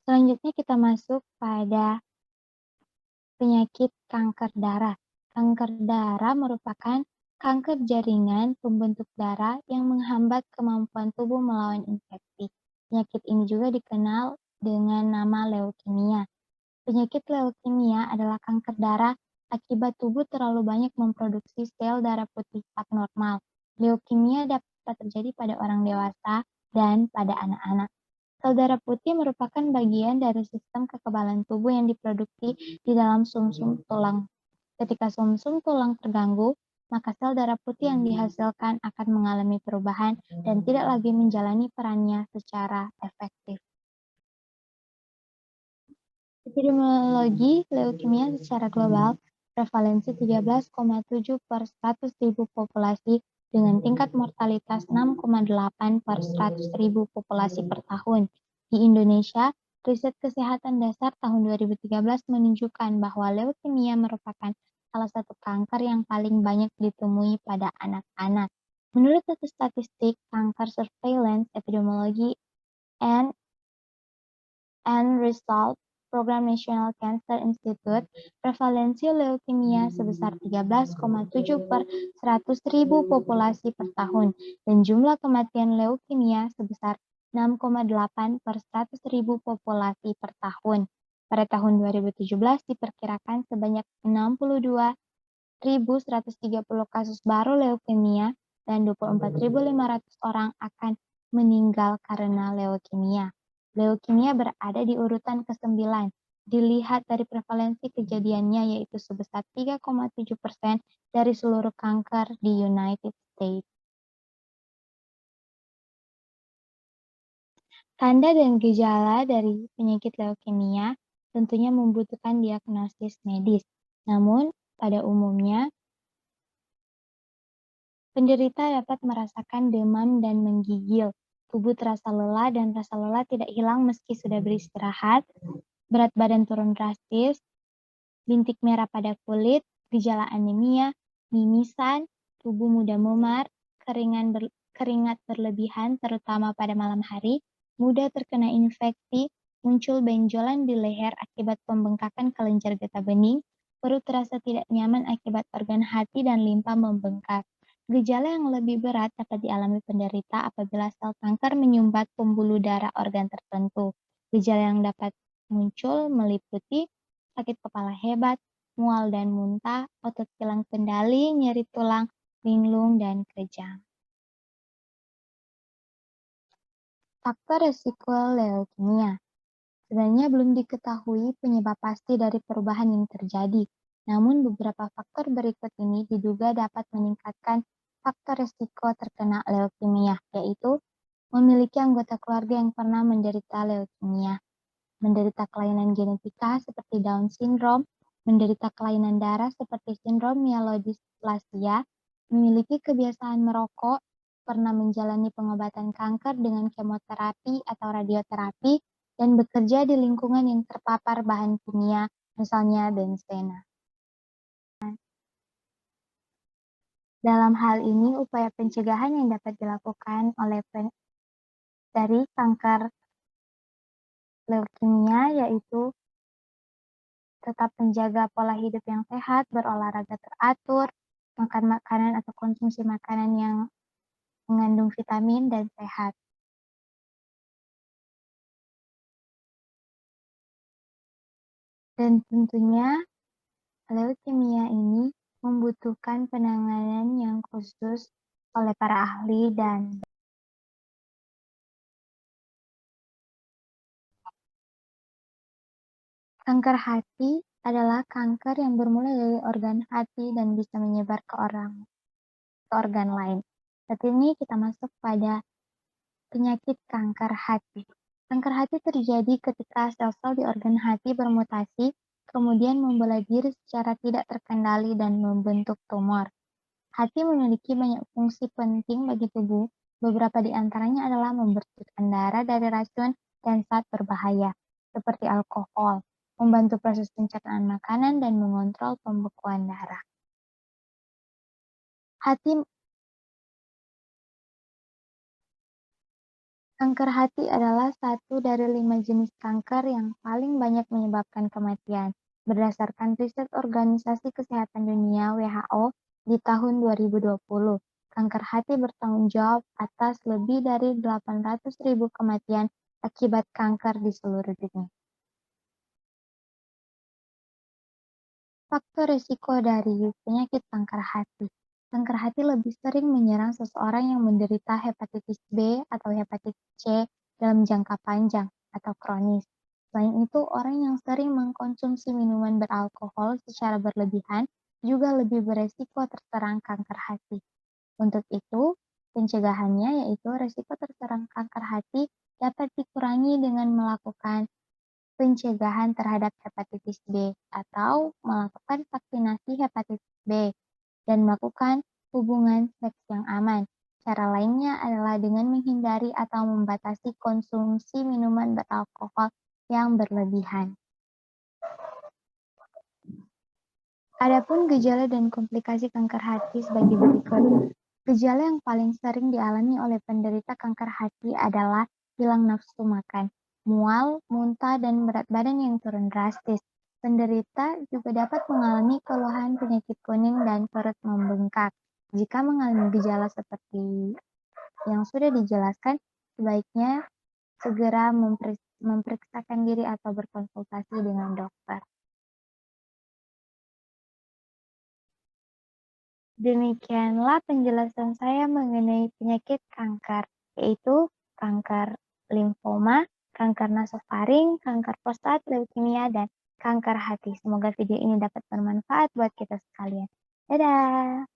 Selanjutnya kita masuk pada penyakit kanker darah. Kanker darah merupakan kanker jaringan pembentuk darah yang menghambat kemampuan tubuh melawan infeksi. Penyakit ini juga dikenal dengan nama leukemia. Penyakit leukemia adalah kanker darah akibat tubuh terlalu banyak memproduksi sel darah putih abnormal. Leukemia dapat terjadi pada orang dewasa dan pada anak-anak. Sel darah putih merupakan bagian dari sistem kekebalan tubuh yang diproduksi di dalam sumsum tulang. Ketika sumsum tulang terganggu, maka sel darah putih yang dihasilkan akan mengalami perubahan dan tidak lagi menjalani perannya secara efektif. Epidemiologi leukemia secara global, prevalensi 13,7 per 100.000 populasi dengan tingkat mortalitas 6,8 per 100.000 populasi per tahun. Di Indonesia, riset kesehatan dasar tahun 2013 menunjukkan bahwa leukemia merupakan salah satu kanker yang paling banyak ditemui pada anak-anak. Menurut data statistik kanker surveillance epidemiologi and Result Program National Cancer Institute, prevalensi leukemia sebesar 13,7 per 100.000 populasi per tahun, dan jumlah kematian leukemia sebesar 6,8 per 100.000 populasi per tahun. Pada tahun 2017 diperkirakan sebanyak 62.130 kasus baru leukemia dan 24.500 orang akan meninggal karena leukemia. Leukemia berada di urutan ke-9. Dilihat dari prevalensi kejadiannya yaitu sebesar 3,7% dari seluruh kanker di United States. Tanda dan gejala dari penyakit leukemia tentunya membutuhkan diagnosis medis. Namun, pada umumnya, penderita dapat merasakan demam dan menggigil. Tubuh terasa lelah dan rasa lelah tidak hilang meski sudah beristirahat. Berat badan turun drastis, bintik merah pada kulit, gejala anemia, mimisan, tubuh mudah memar, keringat berlebihan terutama pada malam hari, mudah terkena infeksi, muncul benjolan di leher akibat pembengkakan kelenjar getah bening, perut terasa tidak nyaman akibat organ hati dan limpa membengkak. Gejala yang lebih berat dapat dialami penderita apabila sel kanker menyumbat pembuluh darah organ tertentu. Gejala yang dapat muncul meliputi sakit kepala hebat, mual dan muntah, otot hilang kendali, nyeri tulang, linglung, dan kejang. Faktor resiko leukemia. Sebenarnya belum diketahui penyebab pasti dari perubahan yang terjadi, namun beberapa faktor berikut ini diduga dapat meningkatkan faktor resiko terkena leukemia, yaitu memiliki anggota keluarga yang pernah menderita leukemia, menderita kelainan genetika seperti Down syndrome, menderita kelainan darah seperti sindrom myelodysplasia, memiliki kebiasaan merokok, pernah menjalani pengobatan kanker dengan kemoterapi atau radioterapi, dan bekerja di lingkungan yang terpapar bahan kimia, misalnya benzena. Dalam hal ini, upaya pencegahan yang dapat dilakukan oleh dari kanker leukemia yaitu tetap menjaga pola hidup yang sehat, berolahraga teratur, makan makanan atau konsumsi makanan yang mengandung vitamin dan sehat. Dan tentunya leukemia ini membutuhkan penanganan yang khusus oleh para ahli dan kanker hati adalah kanker yang bermula dari organ hati dan bisa menyebar ke organ lain. Saat ini kita masuk pada penyakit kanker hati. Kanker hati terjadi ketika sel-sel di organ hati bermutasi, kemudian membelah diri secara tidak terkendali dan membentuk tumor. Hati memiliki banyak fungsi penting bagi tubuh, beberapa di antaranya adalah membersihkan darah dari racun dan zat berbahaya, seperti alkohol, membantu proses pencernaan makanan, dan mengontrol pembekuan darah. Hati Kanker hati adalah satu dari 5 jenis kanker yang paling banyak menyebabkan kematian. Berdasarkan riset Organisasi Kesehatan Dunia (WHO) di tahun 2020, kanker hati bertanggung jawab atas lebih dari 800.000 kematian akibat kanker di seluruh dunia. Faktor risiko dari penyakit kanker hati. Kanker hati lebih sering menyerang seseorang yang menderita hepatitis B atau hepatitis C dalam jangka panjang atau kronis. Selain itu, orang yang sering mengkonsumsi minuman beralkohol secara berlebihan juga lebih beresiko terserang kanker hati. Untuk itu, pencegahannya yaitu risiko terserang kanker hati dapat dikurangi dengan melakukan pencegahan terhadap hepatitis B atau melakukan vaksinasi hepatitis B dan melakukan hubungan seks yang aman. Cara lainnya adalah dengan menghindari atau membatasi konsumsi minuman beralkohol yang berlebihan. Adapun gejala dan komplikasi kanker hati sebagai berikut. Gejala yang paling sering dialami oleh penderita kanker hati adalah hilang nafsu makan, mual, muntah, dan berat badan yang turun drastis. Penderita juga dapat mengalami keluhan penyakit kuning dan perut membengkak. Jika mengalami gejala seperti yang sudah dijelaskan, sebaiknya segera memeriksakan diri atau berkonsultasi dengan dokter. Demikianlah penjelasan saya mengenai penyakit kanker, yaitu kanker limfoma, kanker nasofaring, kanker prostat, leukemia, dan kanker hati. Semoga video ini dapat bermanfaat buat kita sekalian. Dadah!